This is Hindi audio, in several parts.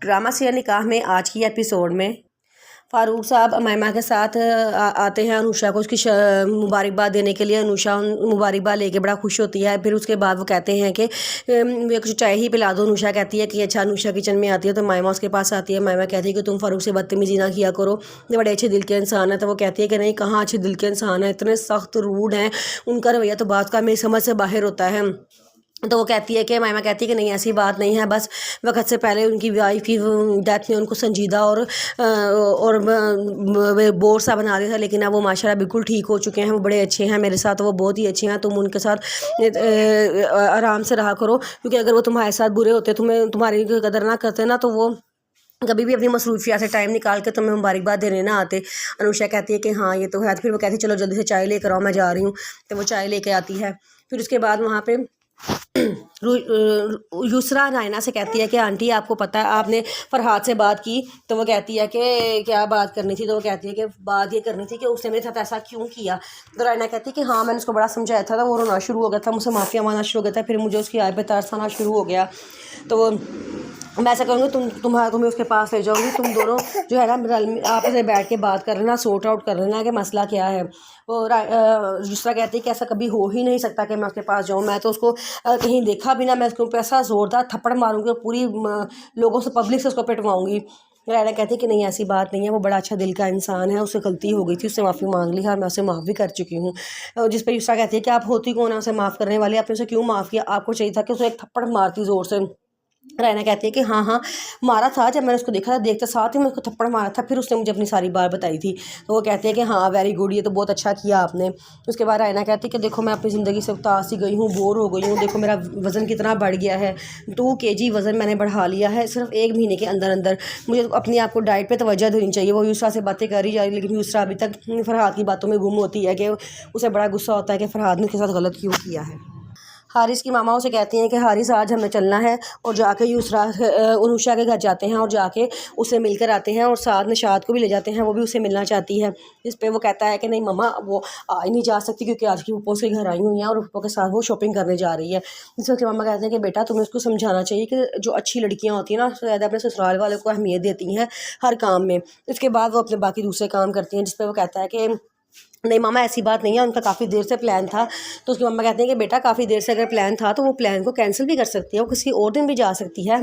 ड्रामा सीरियल निकाह में आज की एपिसोड में फ़ारूक साहब अमायमा के साथ आते हैं अनुषा को उसकी मुबारकबाद देने के लिए। अनुषा मुबारकबाद लेके बड़ा खुश होती है। फिर उसके बाद वो कहते हैं कि कुछ चाय ही पिला दो। अनुषा कहती है कि अच्छा। अनुषा किचन में आती है तो मायमा उसके पास आती है। मायमा कहती है कि तुम फ़ारूक से बदतमीजी ना किया करो, ये बड़े अच्छे दिल के इंसान है। तो वो कहती है कि नहीं, कहाँ अच्छे दिल के इंसान है, इतने सख्त रूड हैं, उनका रवैया तो बात का मेरी समझ से बाहर होता है। तो वो कहती है कि मायमा कहती है कि नहीं, ऐसी बात नहीं है, बस वक्त से पहले उनकी वाइफ की डेथ ने उनको संजीदा और बोर सा बना दिया था, लेकिन अब वो माशाल्लाह बिल्कुल ठीक हो चुके हैं। वो बड़े अच्छे हैं मेरे साथ, वो बहुत ही अच्छे हैं। तुम उनके साथ आराम से रहा करो, क्योंकि अगर वो तुम्हारे साथ बुरे होते, तुम्हारी कदर ना करते ना, तो वो कभी भी अपनी मसरूफिया से टाइम निकाल के तुम्हें मुबारकबाद देने ना आते। अनुषा कहती है कि हाँ ये तो है। फिर वो कहती है चलो जल्दी से चाय लेकर आओ, मैं जा रही हूँ। तो वो चाय लेके आती है। फिर उसके बाद वहाँ पे युसरा नायना से कहती है कि आंटी आपको पता है आपने फरहाद से बात की। तो वो कहती है कि क्या बात करनी थी। तो वो कहती है कि बात ये करनी थी कि उसने मेरे साथ ऐसा क्यों किया। तो रायना कहती है कि हाँ मैंने उसको बड़ा समझाया था, वो रोना शुरू हो गया था, मुझसे माफ़िया मांगना शुरू हो गया था, फिर मुझे उसकी आय पे तरस आना शुरू हो गया। तो मैं ऐसा करूँगी, तुम्हें उसके पास ले जाऊँगी, तुम दोनों जो है ना आपस में बैठ के बात कर लेना, सॉर्ट आउट कर लेना कि मसला क्या है। और दूसरा कहती है कि ऐसा कभी हो ही नहीं सकता कि मैं उसके पास जाऊँ, मैं तो उसको कहीं देखा भी ना, मैं उसके ऊपर ऐसा ज़ोरदार थप्पड़ मारूंगी और पूरी लोगों से, पब्लिक से उसको पिटवाऊंगी। रायना कहती है कि नहीं ऐसी बात नहीं है, वो बड़ा अच्छा दिल का इंसान है, उससे गलती हो गई थी, उससे माफ़ी मांग ली है और मैं उसे माफ़ भी कर चुकी हूँ। जिस पर युसरा कहती है कि आप होती कौन है उसे माफ़ करने वाली, आपने उसे क्यों माफ़ किया, आपको चाहिए था कि उसे एक थप्पड़ मारती ज़ोर से। रायना कहती है कि हाँ मारा था, जब मैंने उसको देखा था, देखते साथ ही मैं उसको थप्पड़ मारा था, फिर उसने मुझे अपनी सारी बात बताई थी। तो वो कहती है कि हाँ वेरी गुड, ये तो बहुत अच्छा किया आपने। उसके बाद रायना कहती है कि देखो मैं अपनी ज़िंदगी से उतास ही गई हूँ, बोर हो गई हूँ, देखो मेरा वज़न कितना बढ़ गया है, 2 kg वज़न मैंने बढ़ा लिया है सिर्फ 1 महीने के अंदर अंदर। मुझे अपनी आप को डाइट पर तवज्जो देनी चाहिए। वो युसरा से बातें कर ही जा रही, लेकिन युसरा अभी तक फरहाद की बातों में गुम होती है कि उसे बड़ा गुस्सा होता है कि फरहाद ने उसके साथ गलत क्यों किया है। हारिस की मामा उसे कहती हैं कि हारिस आज हमें चलना है, और जाके युसरा अनुषा के घर जाते हैं और जाके उसे मिलकर आते हैं, और साथ निशात को भी ले जाते हैं, वो भी उसे मिलना चाहती है। इस पे वो कहता है कि नहीं मम्मा, वो आ ही नहीं जा सकती क्योंकि आज की पप्पो उसके घर आई हुई हैं और पप्पो के साथ वो शॉपिंग करने जा रही है। जिसके मामा कहते हैं कि बेटा तुम्हें उसको समझाना चाहिए कि जो अच्छी लड़कियाँ होती हैं ना, उससे ज़्यादा अपने ससुराल वालों को अहमियत देती हैं हर काम में। इसके बाद वो अपने बाकी दूसरे काम करती हैं, जिस पर वो कहता है कि नहीं मामा ऐसी बात नहीं है, उनका काफ़ी देर से प्लान था। तो उसकी मम्मा कहते हैं कि बेटा काफ़ी देर से अगर प्लान था तो वो प्लान को कैंसिल भी कर सकती है, वो किसी और दिन भी जा सकती है,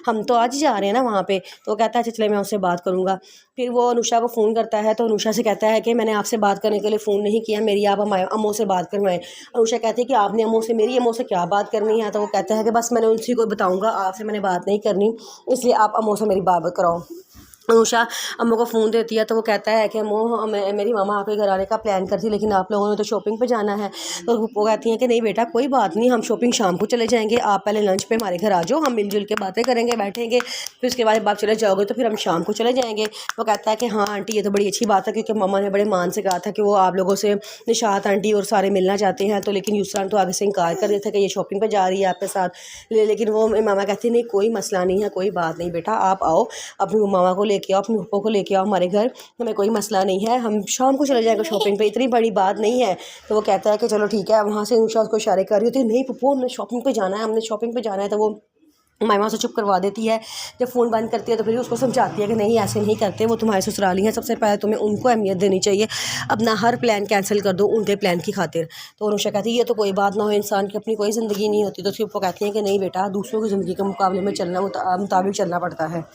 हम तो आज ही जा रहे हैं ना वहाँ पे। तो वो कहता है अच्छा चले मैं उससे बात करूँगा। फिर वो अनुषा को फ़ोन करता है, तो अनुषा से कहता है कि मैंने आपसे बात करने के लिए फ़ोन नहीं किया, मेरी आप अम्मो से बात करवाएं। अनुषा कहती है कि आपने अम्मो से, मेरी अम्मो से क्या बात करनी है। तो वो कहता है कि बस मैंने उनसे को बताऊँगा, आपसे मैंने बात नहीं करनी, इसलिए आप अम्मो से मेरी बात कराओ। अनुषा अम्मू को फ़ोन देती है, तो वो कहता है कि अम्मू मेरी मामा आपके घर आने का प्लान करती, लेकिन आप लोगों ने तो शॉपिंग पे जाना है। तो वो कहती हैं कि नहीं बेटा कोई बात नहीं, हम शॉपिंग शाम को चले जाएंगे, आप पहले लंच पे हमारे घर आ जाओ, हम मिलजुल के बातें करेंगे, बैठेंगे, फिर उसके बाद आप चले जाओगे तो फिर हम शाम को चले जाएंगे। वो कहता है कि हाँ आंटी ये तो बड़ी अच्छी बात है, क्योंकि मामा ने बड़े मान से कहा था कि वो आप लोगों से निशात आंटी और सारे मिलना चाहते हैं, तो लेकिन युसरा तो आगे से इनकार कर देता कि ये शॉपिंग पर जा रही है आपके साथ। लेकिन वो मामा कहती नहीं कोई मसला नहीं है, कोई बात नहीं बेटा, आप आओ, अपनी मामा को लेके आओ, अपनी पप्पो को लेके आओ हमारे घर, हमें कोई मसला नहीं है, हम शाम को चले जाएंगे शॉपिंग पे, इतनी बड़ी बात नहीं है। तो वो कहता है कि चलो ठीक है। वहाँ से अनुषा उसको इशारे कर रही होती है, नहीं पप्पू हमने शॉपिंग पे जाना है, हमने शॉपिंग पे जाना है। तो वो मायमा उसे चुप करवा देती है। जब फ़ोन बंद करती है तो फिर उसको समझाती है कि नहीं ऐसे नहीं करते, वो तुम्हारे ससुराली हैं, सबसे पहले तुम्हें उनको अहमियत देनी चाहिए, अपना हर प्लान कैंसिल कर दो उनके प्लान की खातिर। तो अनुषा कहती है ये तो कोई बात ना हो, इंसान की अपनी कोई ज़िंदगी नहीं होती। तो उसके ऊपर कहती हैं कि नहीं बेटा, दूसरों की ज़िंदगी के मुकाबले में चलना मुताबिक चलना पड़ता है।